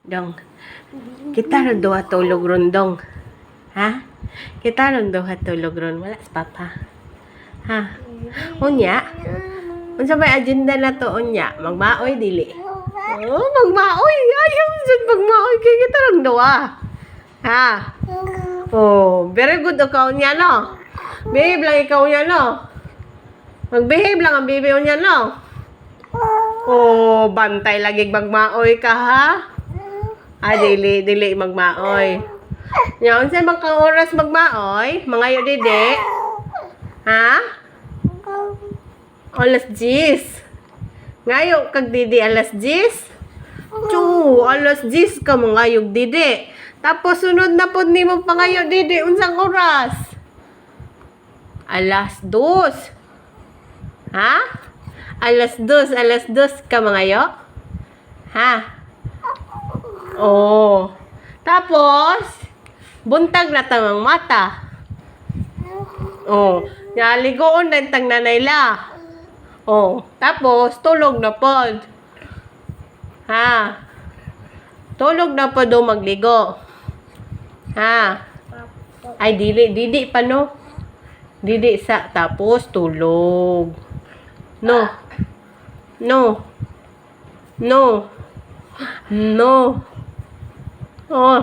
Dong, kita ron duha tulog ron, dong. Ha? Kita ron duha tulog ron. Wala sa papa. Ha? Unya? Unsa may agenda na to, unya? Magmaoy, dili? Oh, magmaoy. Ayaw dyan magmaoy. Kaya kita ron duha. Ha? Oh, very good ikaw niya, no? Behave lang ikaw niya, no? Mag-behave lang ang baby niya, no? Oh, bantay lagi magmaoy ka, ha? Dili magmaoy. Nya, unsa man kang oras magmaoy? Mangayo didi? Ha? Alas 10. Ngayo kag didi alas 10? Alas 10 ka mangayog didi. Tapos sunod na pod nimo pangayo didi unsang oras? Alas 2. Ha? Alas 2 ka mangayo? Ha? Oh. Tapos, buntag na tangang mata. Oh. Naligoon na tang nanay la. Oh. Tapos, tulog na pod. Ha? Tulog na pod do magligo. Ha? Ay, dili pa no? Dili sa, tapos tulog. No. No. No. No. Oh.